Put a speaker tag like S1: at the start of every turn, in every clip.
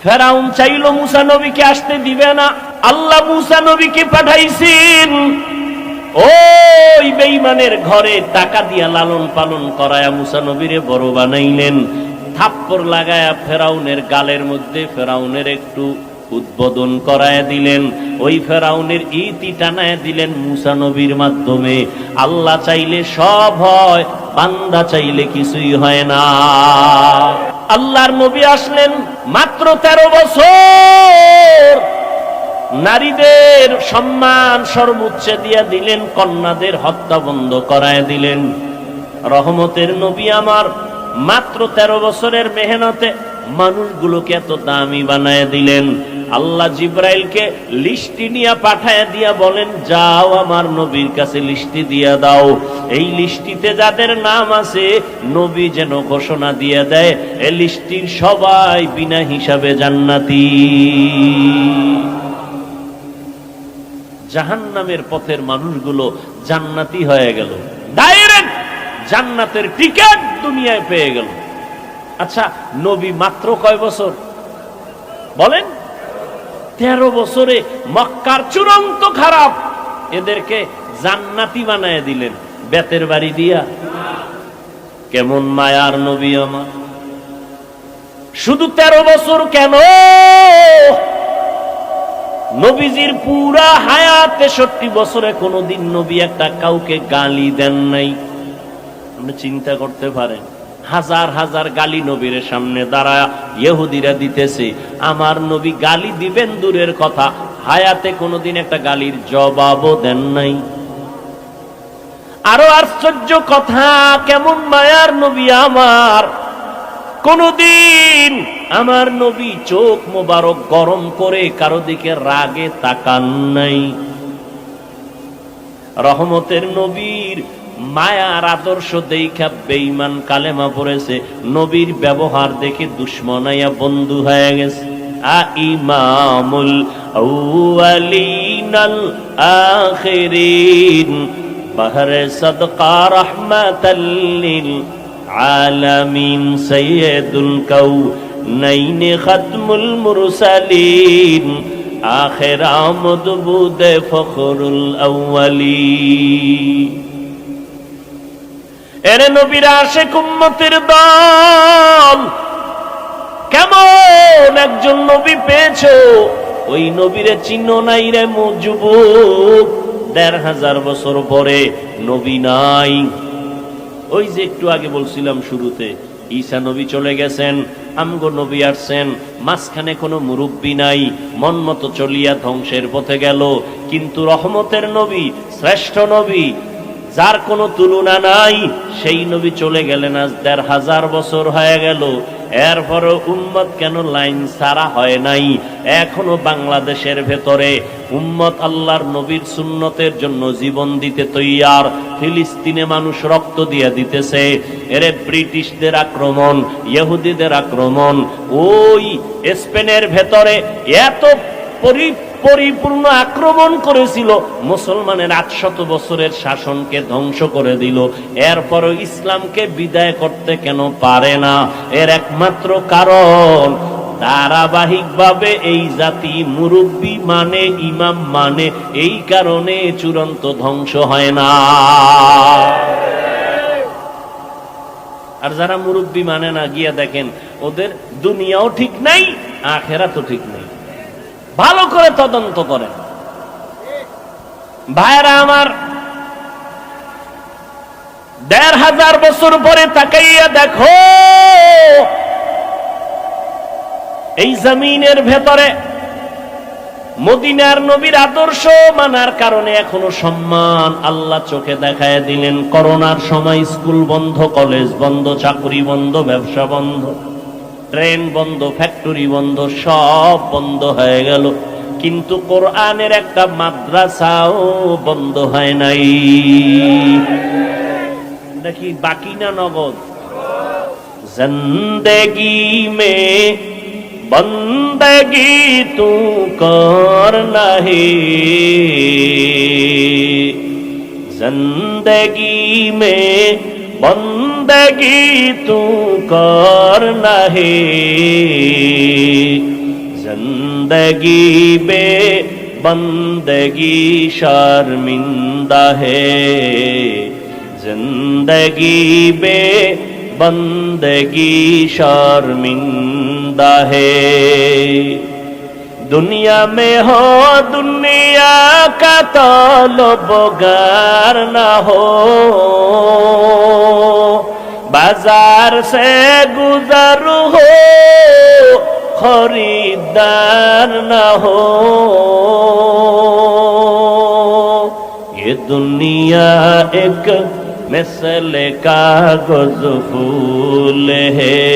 S1: ফেরাউন চাইল মুসা নবীকে আসতে দিবে না, আল্লাহ মুসা নবীকে পাঠাইছেন ওই বেঈমানের ঘরে টাকা দিয়া লালন পালন করায়া মুসা নবীরে বড় বানাইলেন। থাপ্পড় লাগায়া ফেরাউনের গালের মধ্যে ফেরাউনের একটু উদ্বোধন করায় দিলেন, ওই ফেরাউনের ইতি টানায় দিলেন মুসা নবীর মাধ্যমে। আল্লাহ চাইলে সব হয়, বান্দা চাইলে কিছুই হয় না। আল্লাহর নবী আসলেন মাত্র 13 বছর, নারীদের সম্মান সর্বোচ্চ দিয়া দিলেন, কন্যাদের হত্যা বন্ধ করায় দিলেন। রহমতের নবী আমার মাত্র 13 বছরের মেহনতে মানুষগুলোকে এত দামি বানায় দিলেন। আল্লাহ জিব্রাইলকে লিস্টি নিয়ে পাঠায় দিয়া বলেন, যাও আমার নবীর কাছে লিস্টি দিয়া দাও, এই লিস্টিতে যাদের নাম আছে নবী যেন ঘোষণা দিয়ে দেয় এই লিস্টির সবাই বিনা হিসাবে জান্নাতি। জাহান্নামের পথের মানুষগুলো জান্নাতি হয়ে গেল, ডাইরেক্ট জান্নাতের টিকিট দুনিয়ায় পেয়ে গেল। আচ্ছা, নবী মাত্র কয় বছর বলেন? 13 বছরে মক্কার চূড়ান্ত খারাপ এদেরকে জান্নাতি বানায় দিলেন বেতের বাড়ি দিয়া। কেমন মায়ার নবী আমার! শুধু 13 বছর কেন, নবীজির পুরা হায়াত 63 বছরে কোনদিন নবী একটা কাউকে গালি দেন নাই। আপনি চিন্তা করতে পারেন, হাজার হাজার গালি নবীর সামনে দাঁড়ায় ইহুদিরা দিতেছে, আমার নবী গালি দিবেন দূরের কথা, হায়াতে কোনদিন একটা গালির জবাবও দেন নাই। আরো আশ্চর্য কথা, কেমন মায়ার নবী আমার! কোনদিন আমার নবী চোখ মোবারক গরম করে কারো দিকে রাগে তাকান নাই। রহমতের নবীর মায়ার আদর্শ দেখা বেঈমান কালেমা পড়েছে, নবীর ব্যবহার দেখে দুশমনাইয়া বন্ধু হয়ে গেছে। ইমামুল আউয়ালিনাল আখিরিন বাহরে সাদকা রাহমাতাল লিল আলামিন সাইয়্যিদুল কাউনাইন খাতমুল মুরসালিন আখির আমদ বুদে ফখরুল আউয়ালিন। এরে নবীর আশিক উম্মতের দল, কেমন একজন নবী পেয়েছো, ওই নবীরে চিহ্ন নাই রে যুবক। 1500 বছর পরে নবী নাই। ওই যে একটু আগে বলছিলাম শুরুতে, ঈসা নবী চলে গেছেন, আমগো নবী আসছেন, মাঝখানে কোনো মুরব্বী নাই, মন মতো চলিয়া ধ্বংসের পথে গেল। কিন্তু রহমতের নবী, শ্রেষ্ঠ নবী, যার কোনো তুলনা নাই, সেই নবী চলে গেলেন, আজ 1500 বছর হয়ে গেল। এরপরও উম্মত কেন লাইন ছাড়া হয় নাই? এখনো বাংলাদেশের ভেতরে উম্মত আল্লাহর নবীর সুন্নতের জন্য জীবন দিতে তৈয়ার। ফিলিস্তিনে মানুষ রক্ত দিয়ে দিতেছে। এরে ব্রিটিশদের আক্রমণ, ইহুদিদের আক্রমণ, ওই স্পেনের ভেতরে এত পরিপূর্ণ আক্রমণ করেছিল, মুসলমানের 800 বছরের শাসনকে ধ্বংস করে দিল। এরপরও ইসলামকে বিদায় করতে কেন পারে না? এর একমাত্র কারণ, ধারাবাহিকভাবে এই জাতি মুরব্বী মানে, ইমাম মানে, এই কারণে চূড়ান্ত ধ্বংস হয় না। আর যারা মুরব্বী মানে না, গিয়া দেখেন ওদের দুনিয়াও ঠিক নাই, আখিরাতও ঠিক নাই। ভালো করে তদন্ত করেন ভাইরা আমার। 1500 বছর পরে তাকাইয়া দেখো, এই জমিনের ভেতরে মদিনার নবীর আদর্শ মানার কারণে এখনো সম্মান আল্লাহ চোখে দেখায় দিলেন। করোনার সময় স্কুল বন্ধ, কলেজ বন্ধ, চাকরি বন্ধ, ব্যবসা বন্ধ, ট্রেন বন্ধ, ফ্যাক্টরি বন্ধ, সব বন্ধ হয়ে গেল। কিন্তু কোরআনের একটা মাদ্রাসাও বন্ধ হয় নাই। নাকি বাকি না নগদ? জিন্দেগি মে বন্দগি তু করনা হে, জিন্দেগি মে বন্দগি তু করনা হে, जिंदगी बे बंदगी शर्मिंदा है, जिंदगी बे बंदगी शर्मिंदा है। दुनिया में हो दुनिया का तलबगार ना हो, बाजार से गुजर हो खरीदार ना हो। ये दुनिया एक मिसल कागज फूल है,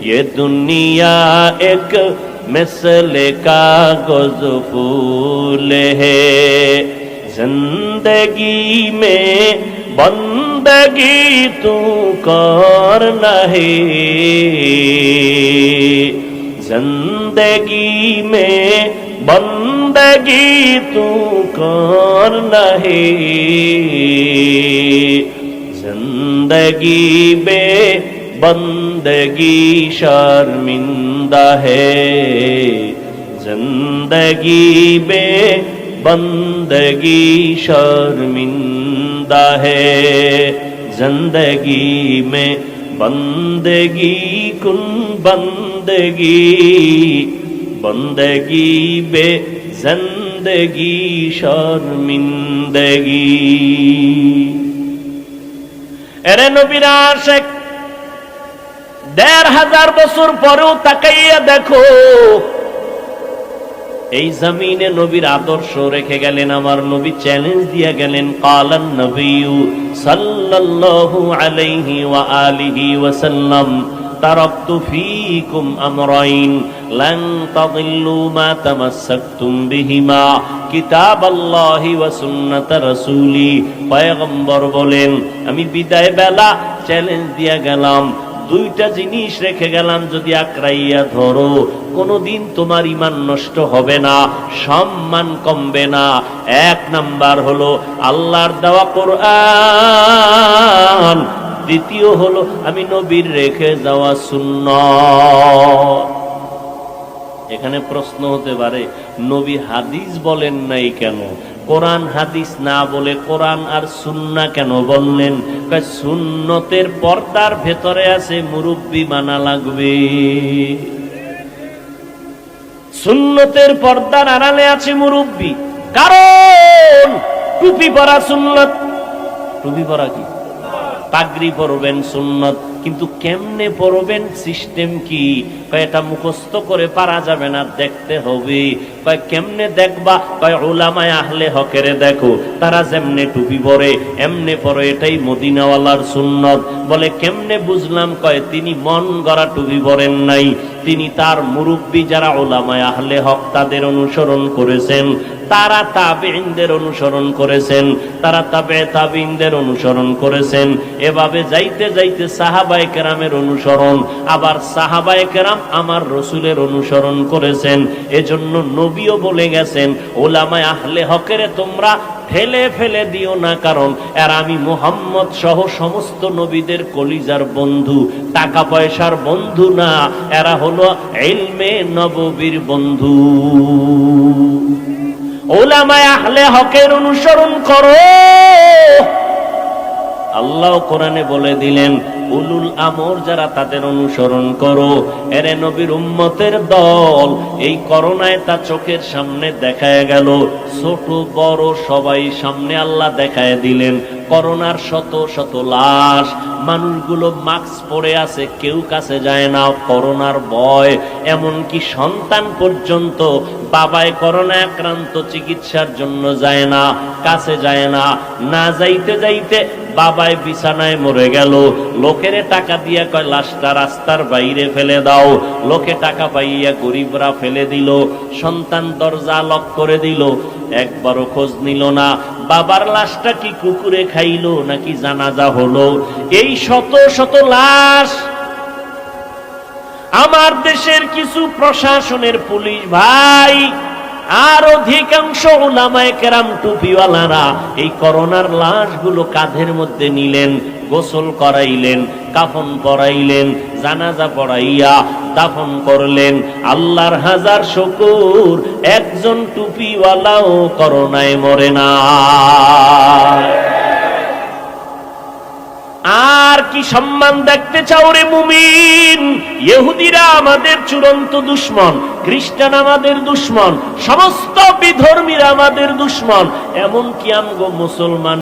S1: ये दुनिया एक मिसल कागज फूल है। जिंदगी में बंदगी तू करना है, जिंदगी में बंदगी तू करना है। जिंदगी में बंदगी शर्मिंदा है, जिंदगी में बंदगी शर्मिंदा है। जिंदगी में बंदगी कुन बंदगी, बंदगी बे जिंदगी शर्मिंदगी। এরে নবীর আশিক ১৫০০ বছর পরেও তাকাইয়া দেখো, এই জমিনে নবীর আদর্শ রেখে গেলেন। আমার নবী চ্যালেঞ্জ দিয়ে গেলেন, কালান নবিয়্যু সাল্লাল্লাহু আলাইহি ওয়া আলিহি ওয়াসাল্লাম, তারাকতু ফীকুম আমরাইন লান তাদিল্লু মা তামাসসাকতুম বিহিমা কিতাবাল্লাহি ওয়া সুন্নাত রাসূলি। পয়গম্বর বলেন, আমি বিদায় বেলা চ্যালেঞ্জ দিয়ে গেলাম, দুইটা জিনিস রেখে গেলাম, যদি আঁকড়াইয়া ধরো কোনদিন তোমার ঈমান নষ্ট হবে না, সম্মান কমবে না। এক নাম্বার হলো আল্লাহর দেওয়া কোরআন, দ্বিতীয় হলো আমি নবীর রেখে যাওয়া সুন্নাত। এখানে প্রশ্ন হতে পারে, নবী হাদিস বলেন নাই কেন? কোরআন হাদিস না বলে কোরআন আর সুন্নাহ কেন বললেন? সুন্নতের পর্দার ভেতরে আছে মুরব্বি মানা লাগবে, সুন্নতের পর্দার আড়ালে আছে মুরব্বি। কারণ টুপি পরা সুন্নত, টুপি পরা কি? পাগড়ি পরবেন সুন্নত, কিন্তু কেমনে পরবেন, সিস্টেম কি? এটা মুখস্থ করে পারা যাবে না, দেখতে হবে। কেমনে দেখবা? উলামায়ে আহলে হকের দেখো, তারা যেমনে টুপি পরে এমনে পরে, এটাই মদিনাওয়ালার সুন্নত। বলে কেমনে বুঝলাম? তিনি মন গড়া টুপি পরেন নাই, তিনি তার মুরব্বী যারা উলামায়ে আহলে হক তাদের অনুসরণ করেছেন, তারা তাবেঈনদের অনুসরণ করেছেন, তারা তাবেঈনদের অনুসরণ করেছেন। এভাবে যাইতে যাইতে সাহাবায়ে কেরামের অনুসরণ, আবার সাহাবায়ে কেরাম আমার রসুলের অনুসরণ করেছেন। এজন্য নবীও বলে গেছেন, উলামায়ে আহলে হকের তোমরা ফেলে ফেলে দিও না, কারণ আর আমি মুহাম্মদ সহ সমস্ত নবীদের কলিজার বন্ধু, টাকা পয়সার বন্ধু না, এরা হলো ইলমে নববীর বন্ধু। উলামায়ে আহলে হকের অনুসরণ করো। আল্লাহ কোরআনে বলে দিলেন, উলুল আমর যারা তাদের অনুসরণ করো। এরে নবীর উম্মতের দল, এই করোনায় তা চোখের সামনে দেখায় গেল, ছোট বড় সবাই সামনে আল্লাহ দেখায় দিলেন। করোনার শত শত লাশ, মানুষগুলো মাস্ক পরে আছে, কেউ কাছে যায় না, করোনার ভয়। এমনকি সন্তান পর্যন্ত বাবায় করোনা আক্রান্ত, চিকিৎসার জন্য যায় না, কাছে যায় না। না যাইতে যাইতে বাবায় বিছানায় মরে গেল, লোকের টাকা দিয়া কয় লাশটা রাস্তার বাইরে ফেলে দাও। লোকে টাকা পাইয়া গরিবরা ফেলে দিল, সন্তান দরজা লক করে দিল, একবারও খোঁজ নিল না বাবার লাশটা কি কুকুরে খাইলো নাকি জানাজা হলো। এই শত শত লাশ আমার দেশের কিছু প্রশাসনের পুলিশ ভাই আর অধিকাংশ উলামায়ে কেরাম টুপিওয়ালারা এই করোনার লাশগুলো কাঁধের মধ্যে নিলেন, গোসল করাইলেন, কাফন পরাইলেন, জানাজা পড়াইয়া দাফন করলেন। আল্লাহর হাজার শুকর, একজন টুপিওয়ালাও করোনায় মরে না। আর কি সম্মান দেখতে চাও রে মুমিন? ইহুদিরা আমাদের চূড়ান্ত দুশমন, খ্রিস্টান আমাদের দুশমন, সমস্ত বিধর্মীরা আমাদের দুশমন, এমনকি আমগো মুসলমান